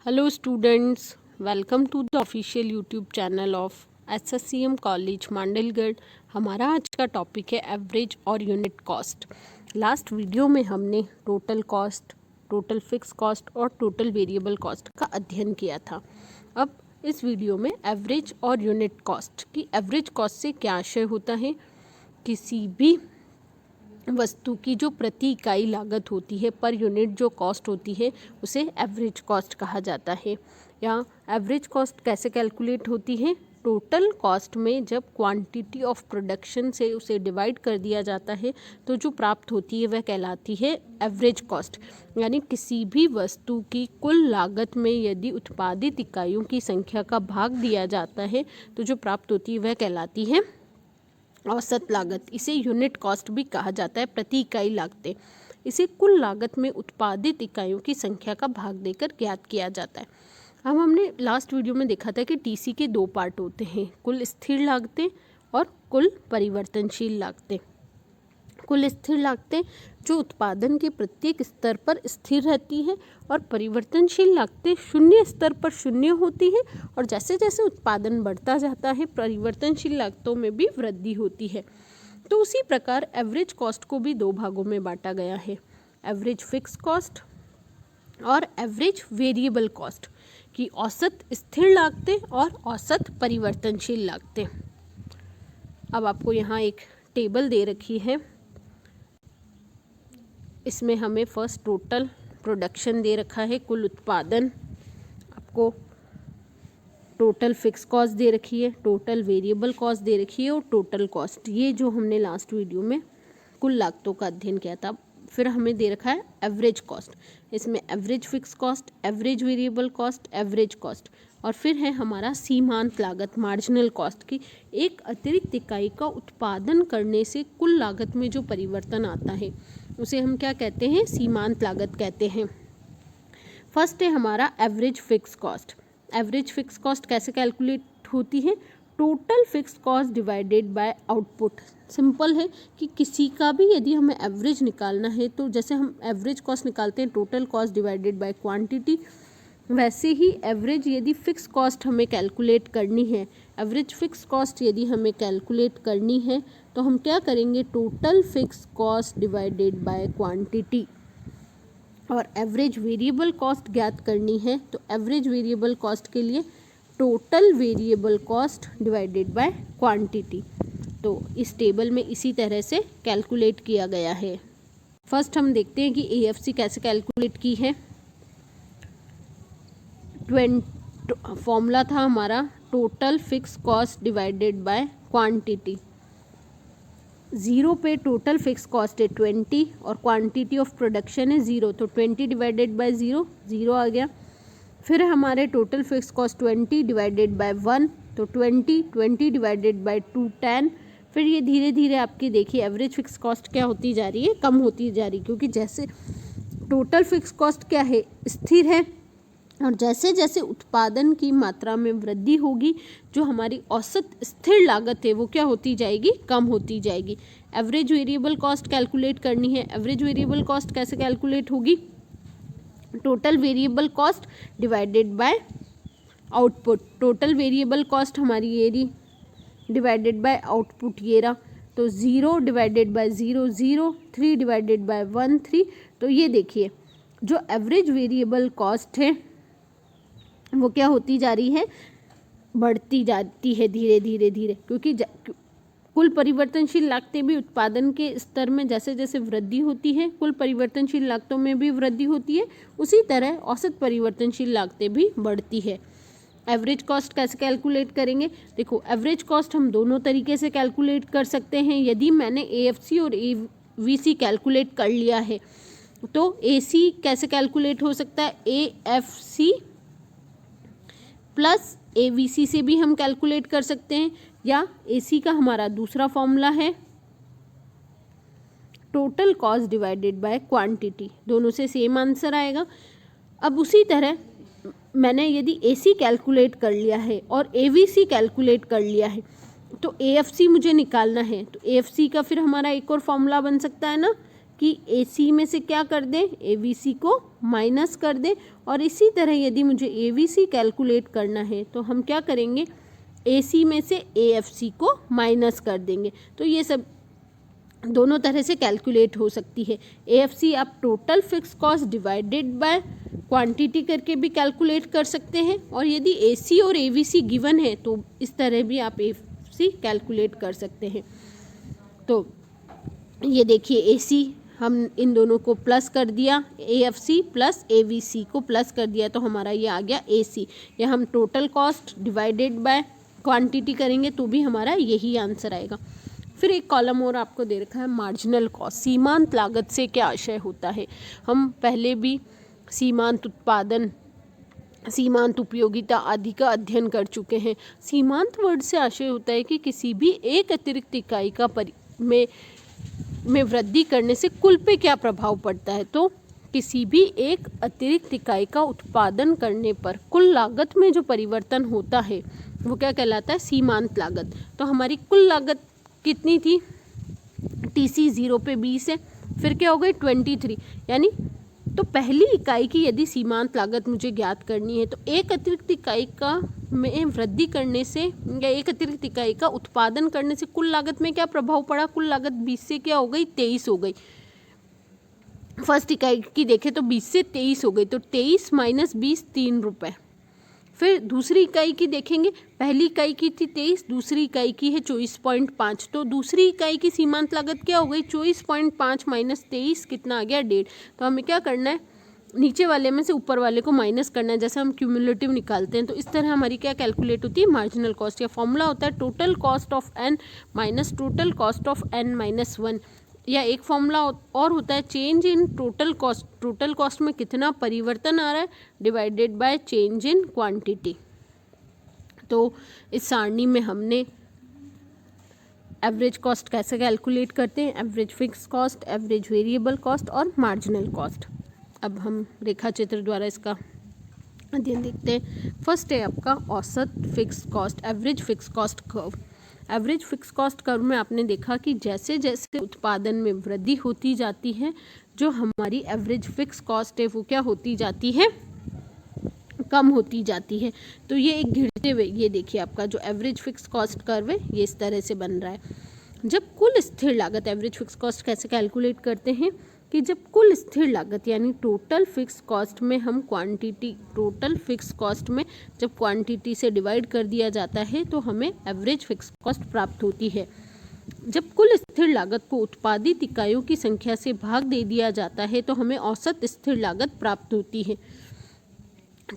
Hello students, welcome to the official YouTube channel of SSCM college Mandalgarh. हमारा आज का topic है एवरेज और यूनिट कॉस्ट। लास्ट वीडियो में हमने total cost, total fix cost और टोटल वेरिएबल कॉस्ट का अध्ययन किया था। अब इस वीडियो में एवरेज और यूनिट कॉस्ट की एवरेज कॉस्ट से क्या आशय होता है। किसी भी वस्तु की जो प्रति इकाई लागत होती है, पर यूनिट जो कॉस्ट होती है, उसे एवरेज कॉस्ट कहा जाता है। या एवरेज कॉस्ट कैसे कैलकुलेट होती है? टोटल कॉस्ट में जब क्वांटिटी ऑफ प्रोडक्शन से उसे डिवाइड कर दिया जाता है तो जो प्राप्त होती है वह कहलाती है एवरेज कॉस्ट। यानी किसी भी वस्तु की कुल लागत में यदि उत्पादित इकाइयों की संख्या का भाग दिया जाता है तो जो प्राप्त होती है वह कहलाती है औसत लागत। इसे यूनिट कॉस्ट भी कहा जाता है, प्रति इकाई लागतें। इसे कुल लागत में उत्पादित इकाइयों की संख्या का भाग देकर ज्ञात किया जाता है। अब हमने लास्ट वीडियो में देखा था कि टीसी के दो पार्ट होते हैं, कुल स्थिर लागतें और कुल परिवर्तनशील लागतें। कुल स्थिर लागतें जो उत्पादन के प्रत्येक स्तर पर स्थिर रहती है, और परिवर्तनशील लागतें शून्य स्तर पर शून्य होती है, और जैसे जैसे उत्पादन बढ़ता जाता है परिवर्तनशील लागतों में भी वृद्धि होती है। तो उसी प्रकार एवरेज कॉस्ट को भी दो भागों में बांटा गया है, एवरेज फिक्स कॉस्ट और एवरेज वेरिएबल कॉस्ट, की औसत स्थिर लागतें और औसत परिवर्तनशील लागतें। अब आपको यहाँ एक टेबल दे रखी है, इसमें हमें फर्स्ट टोटल प्रोडक्शन दे रखा है, कुल उत्पादन, आपको टोटल फिक्स कॉस्ट दे रखी है, टोटल वेरिएबल कॉस्ट दे रखी है और टोटल कॉस्ट, ये जो हमने लास्ट वीडियो में कुल लागतों का अध्ययन किया था। फिर हमें दे रखा है एवरेज कॉस्ट, इसमें average fix cost, average variable cost, average cost, और फिर है हमारा सीमांत लागत, मार्जिनल कॉस्ट की एक अतिरिक्त इकाई का उत्पादन करने से कुल लागत में जो परिवर्तन आता है उसे हम क्या कहते हैं? सीमांत लागत कहते हैं। फर्स्ट है हमारा average fix cost. Average fix cost कैसे कैलकुलेट होती है? Total fix cost divided bye output. Simple है कि किसी का भी यदि हमें एवरेज निकालना है तो जैसे हम एवरेज कॉस्ट निकालते हैं total cost divided by quantity, वैसे ही एवरेज यदि फिक्स कॉस्ट हमें कैलकुलेट करनी है, एवरेज फिक्स कॉस्ट यदि हमें कैलकुलेट करनी है तो हम क्या करेंगे? Total fix cost divided by quantity. और एवरेज वेरिएबल कॉस्ट ज्ञात करनी है तो एवरेज वेरिएबल कॉस्ट के लिए total variable cost divided by quantity. तो इस टेबल में इसी तरह से कैलकुलेट किया गया है। फर्स्ट हम देखते हैं कि एएफसी कैसे कैलकुलेट की है। फॉर्मूला था हमारा total fix cost divided by quantity. 0 पे टोटल फिक्स कॉस्ट है 20 और क्वांटिटी ऑफ प्रोडक्शन है 0, तो 20 डिवाइडेड बाय 0, 0 आ गया। फिर हमारे total fix cost 20 divided by 1, तो 20 डिवाइडेड बाय 2, 10। फिर ये धीरे धीरे आपकी देखिए एवरेज फिक्स कॉस्ट क्या होती जा रही है? कम होती जा रही, क्योंकि जैसे टोटल फिक्स कॉस्ट क्या है? स्थिर है, और जैसे जैसे उत्पादन की मात्रा में वृद्धि होगी जो हमारी औसत स्थिर लागत है वो क्या होती जाएगी? कम होती जाएगी। एवरेज वेरिएबल कॉस्ट कैलकुलेट करनी है। एवरेज वेरिएबल कॉस्ट कैसे कैलकुलेट होगी? Total variable cost divided bye output. Total variable cost हमारी ये रही डिवाइडेड बाय आउटपुट ये रहा, तो 0 डिवाइडेड बाय 0, 0, 3 डिवाइडेड बाय 1, 3। तो ये देखिए जो एवरेज वेरिएबल कॉस्ट है वो क्या होती जा रही है? बढ़ती जाती है धीरे धीरे धीरे, क्योंकि कुल परिवर्तनशील लागतें भी उत्पादन के स्तर में जैसे जैसे वृद्धि होती है कुल परिवर्तनशील लागतों में भी वृद्धि होती है, उसी तरह औसत परिवर्तनशील लागतें भी बढ़ती है। एवरेज कॉस्ट कैसे कैलकुलेट करेंगे? देखो एवरेज कॉस्ट हम दोनों तरीके से कैलकुलेट कर सकते हैं। यदि मैंने एएफसी और एवीसी कैलकुलेट कर लिया है तो एसी कैसे कैलकुलेट हो सकता है? एएफसी प्लस एवीसी से भी हम कैलकुलेट कर सकते हैं, या एसी का हमारा दूसरा फॉर्मूला है total cost divided by quantity, दोनों से सेम आंसर आएगा। अब उसी तरह मैंने यदि एसी कैलकुलेट कर लिया है और एवीसी कैलकुलेट कर लिया है तो एएफसी मुझे निकालना है, तो एएफसी का फिर हमारा एक और फॉर्मूला बन सकता है ना कि AC में से क्या कर दें, AVC को माइनस कर दें। और इसी तरह यदि मुझे AVC कैलकुलेट करना है तो हम क्या करेंगे, AC में से AFC को माइनस कर देंगे। तो ये सब दोनों तरह से कैलकुलेट हो सकती है। AFC आप total fix cost divided by quantity करके भी कैलकुलेट कर सकते हैं, और यदि AC और AVC गिवन है तो इस तरह भी आप AFC कैलकुलेट कर सकते हैं। तो ये देखिए AC हम इन दोनों को प्लस कर दिया, AFC प्लस AVC को प्लस कर दिया, तो हमारा ये आ गया AC। या हम total cost divided by quantity करेंगे तो भी हमारा यही आंसर आएगा। फिर एक कॉलम और आपको दे रखा है मार्जिनल कॉस्ट। सीमांत लागत से क्या आशय होता है। हम पहले भी सीमांत उत्पादन, सीमांत उपयोगिता आदि का अध्ययन कर चुके हैं। सीमांत वर्ड से आशय होता है कि किसी भी एक अतिरिक्त इकाई का में वृद्धि करने से कुल पे क्या प्रभाव पड़ता है। तो किसी भी एक अतिरिक्त इकाई का उत्पादन करने पर कुल लागत में जो परिवर्तन होता है वो क्या कहलाता है, सीमांत लागत। तो हमारी कुल लागत कितनी थी, TC 0 पे 20 है, फिर क्या हो गई 23, यानी तो पहली इकाई की यदि सीमांत लागत मुझे ज्ञात करनी है तो एक अतिरिक्त इकाई का में वृद्धि करने से या एक अतिरिक्त इकाई का उत्पादन करने से कुल लागत में क्या प्रभाव पड़ा। कुल लागत 20 से क्या हो गई, 23 हो गई। फर्स्ट इकाई की देखें तो 20 से 23 हो गई, तो 23 माइनस 20 3 रुपये। फिर दूसरी इकाई की देखेंगे, पहली इकाई की थी 23, दूसरी इकाई की है 24.5, तो दूसरी इकाई की सीमांत लागत क्या हो गई, 24.5 माइनस 23 कितना आ गया, 1.5। तो हमें क्या करना है, नीचे वाले में से ऊपर वाले को माइनस करना है, जैसे हम क्यूमुलेटिव निकालते हैं। तो इस तरह हमारी क्या कैलकुलेट होती है, मार्जिनल कॉस्ट। या फॉर्मूला होता है total cost of n minus total cost of n minus 1। या एक फॉर्मूला और होता है change in total cost. Total cost में कितना परिवर्तन आ रहा है divided by change in quantity. तो इस सारणी में हमने एवरेज कॉस्ट कैसे कैलकुलेट करते हैं, average fix cost, average variable cost और मार्जिनल कॉस्ट। अब हम रेखा चित्र द्वारा इसका अध्ययन देखते हैं। फर्स्ट है आपका औसत fix cost, average fix cost curve. Average fix cost curve में आपने देखा कि जैसे जैसे उत्पादन में वृद्धि होती जाती है, जो हमारी एवरेज फिक्स कॉस्ट है वो क्या होती जाती है, कम होती जाती है। तो ये एक गिरते हुए, ये देखिए आपका जो एवरेज फिक्स कॉस्ट कर्व है ये इस तरह से बन रहा है। जब कुल स्थिर लागत, एवरेज फिक्स कॉस्ट कैसे कैलकुलेट करते हैं कि जब कुल स्थिर लागत यानी टोटल फिक्स कॉस्ट में हम क्वांटिटी, टोटल फिक्स कॉस्ट में जब क्वांटिटी से डिवाइड कर दिया जाता है तो हमें एवरेज फिक्स कॉस्ट प्राप्त होती है। जब कुल स्थिर लागत को उत्पादित इकाइयों की संख्या से भाग दे दिया जाता है तो हमें औसत स्थिर लागत प्राप्त होती है।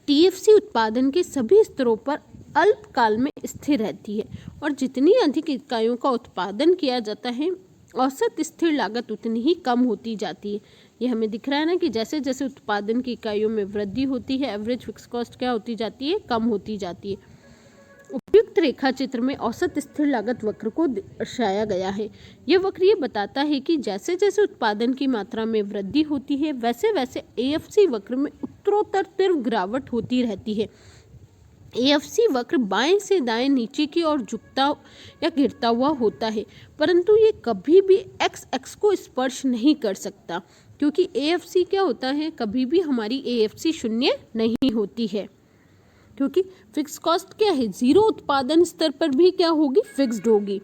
TFC उत्पादन के सभी स्तरों पर अल्पकाल में स्थिर रहती है और जितनी अधिक इकाइयों का उत्पादन किया जाता है औसत स्थिर लागत उतनी ही कम होती जाती है। ये हमें दिख रहा है ना कि जैसे जैसे उत्पादन की इकाइयों में वृद्धि होती है एवरेज फिक्स कॉस्ट क्या होती जाती है, कम होती जाती है। उपयुक्त रेखा चित्र में औसत स्थिर लागत वक्र को दर्शाया गया है। यह वक्र ये बताता है कि जैसे जैसे उत्पादन की मात्रा में वृद्धि होती है वैसे वैसे AFC वक्र में उत्तरोत्तर तीव्र गिरावट होती रहती है। AFC वक्र बाएं से दाएं नीचे की ओर झुकता या गिरता हुआ होता है, परंतु ये कभी भी x को स्पर्श नहीं कर सकता, क्योंकि AFC क्या होता है, कभी भी हमारी AFC शून्य नहीं होती है, क्योंकि फिक्स कॉस्ट क्या है, जीरो उत्पादन स्तर पर भी क्या होगी, फिक्स्ड होगी।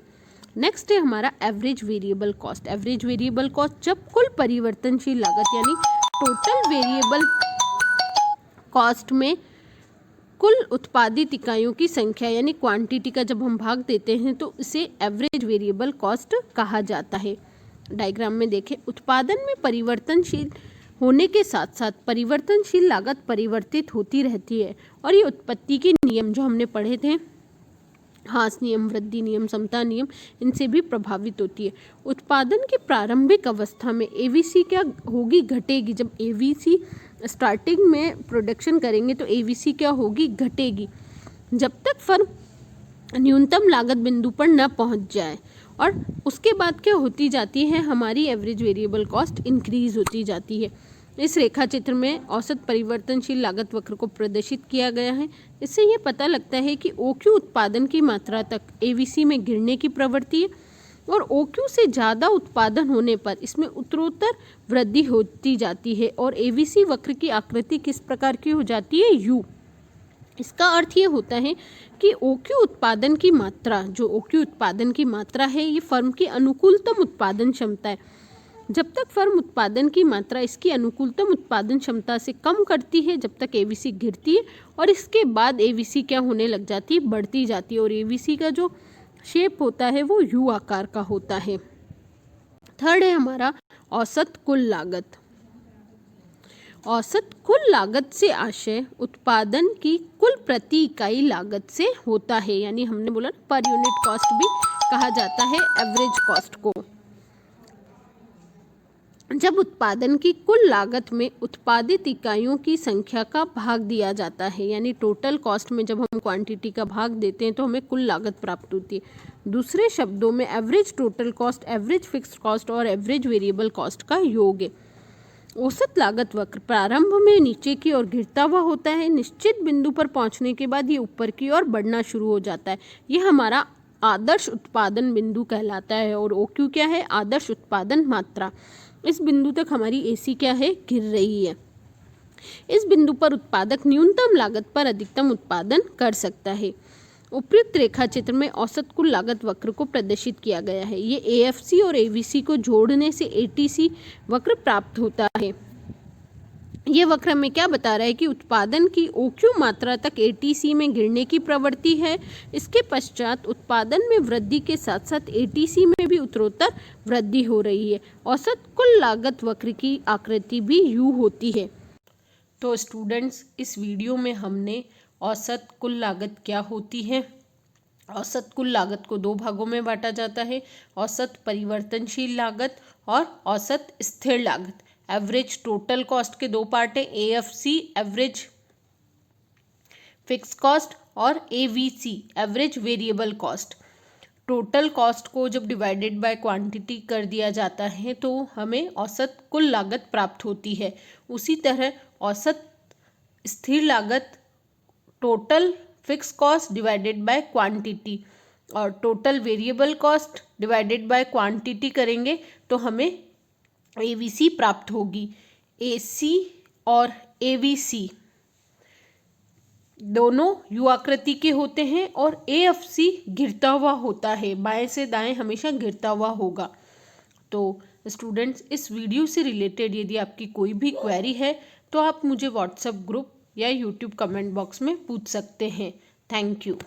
नेक्स्ट है हमारा average variable cost. Average variable cost जब कुल परिवर्तनशील लागत यानी टोटल वेरिएबल कॉस्ट में कुल उत्पादित इकाइयों की संख्या यानी क्वांटिटी का जब हम भाग देते हैं तो इसे एवरेज वेरिएबल कॉस्ट कहा जाता है। डायग्राम में देखें, उत्पादन में परिवर्तनशील होने के साथ साथ परिवर्तनशील लागत परिवर्तित होती रहती है और ये उत्पत्ति के नियम जो हमने पढ़े थे, हास नियम, वृद्धि नियम, समता नियम, इनसे भी प्रभावित होती है। उत्पादन की प्रारंभिक अवस्था में AVC क्या होगी, घटेगी। जब AVC स्टार्टिंग में प्रोडक्शन करेंगे तो AVC क्या होगी, घटेगी, जब तक फर्म न्यूनतम लागत बिंदु पर न पहुंच जाए। और उसके बाद क्या होती जाती है, हमारी एवरेज वेरिएबल कॉस्ट इंक्रीज होती जाती है। इस रेखा चित्र में औसत परिवर्तनशील लागत वक्र को प्रदर्शित किया गया है। इससे ये पता लगता है कि OQ उत्पादन की मात्रा तक AVC में गिरने की प्रवृत्ति है। और OQ से ज़्यादा उत्पादन होने पर इसमें उत्तरोत्तर वृद्धि होती जाती है और ABC वक्र की आकृति किस प्रकार की हो जाती है, U। इसका अर्थ ये होता है कि OQ उत्पादन की मात्रा, जो OQ उत्पादन की मात्रा है, ये फर्म की अनुकूलतम उत्पादन क्षमता है। जब तक फर्म उत्पादन की मात्रा इसकी अनुकूलतम उत्पादन क्षमता से कम करती है, जब तक ABC गिरती है और इसके बाद ABC क्या होने लग जाती है, बढ़ती जाती है और ABC का जो शेप होता है वो U आकार का होता है। थर्ड है हमारा औसत कुल लागत। औसत कुल लागत से आशय उत्पादन की कुल प्रति इकाई लागत से होता है, यानी हमने बोला पर यूनिट कॉस्ट भी कहा जाता है एवरेज कॉस्ट को। जब उत्पादन की कुल लागत में उत्पादित इकाइयों की संख्या का भाग दिया जाता है, यानी टोटल कॉस्ट में जब हम क्वांटिटी का भाग देते हैं तो हमें कुल लागत प्राप्त होती है। दूसरे शब्दों में average total cost, average fixed cost और एवरेज वेरिएबल कॉस्ट का योग है। औसत लागत वक्र प्रारंभ में नीचे की ओर गिरता हुआ होता है, निश्चित बिंदु पर पहुंचने के बाद ये ऊपर की ओर बढ़ना शुरू हो जाता है। ये हमारा आदर्श उत्पादन बिंदु कहलाता है और OQ क्या है, आदर्श उत्पादन मात्रा। इस बिंदु तक हमारी AC क्या है, गिर रही है। इस बिंदु पर उत्पादक न्यूनतम लागत पर अधिकतम उत्पादन कर सकता है। उपयुक्त रेखा चित्र में औसत कुल लागत वक्र को प्रदर्शित किया गया है। ये AFC और ABC को जोड़ने से ATC वक्र प्राप्त होता है। ये वक्र हमें क्या बता रहा है कि उत्पादन की OQ मात्रा तक ATC में गिरने की प्रवृत्ति है। इसके पश्चात उत्पादन में वृद्धि के साथ साथ ATC में भी उत्तरोत्तर वृद्धि हो रही है। औसत कुल लागत वक्र की आकृति भी U होती है। तो स्टूडेंट्स, इस वीडियो में हमने औसत कुल लागत क्या होती है, औसत कुल लागत को दो भागों में बांटा जाता है, औसत परिवर्तनशील लागत और औसत स्थिर लागत। एवरेज टोटल कॉस्ट के दो पार्ट है, AFC एवरेज फिक्स कॉस्ट और AVC average variable cost. Total cost को जब डिवाइडेड बाय क्वांटिटी कर दिया जाता है तो हमें औसत कुल लागत प्राप्त होती है। उसी तरह औसत स्थिर लागत total fix cost divided by quantity और total variable cost divided by quantity करेंगे तो हमें AVC प्राप्त होगी। AC और AVC दोनों U आकृति के होते हैं और AFC गिरता हुआ होता है, बाएं से दाएं हमेशा गिरता हुआ होगा। तो स्टूडेंट्स, इस वीडियो से रिलेटेड यदि आपकी कोई भी क्वेरी है तो आप मुझे व्हाट्सएप ग्रुप या यूट्यूब कमेंट बॉक्स में पूछ सकते हैं। Thank you.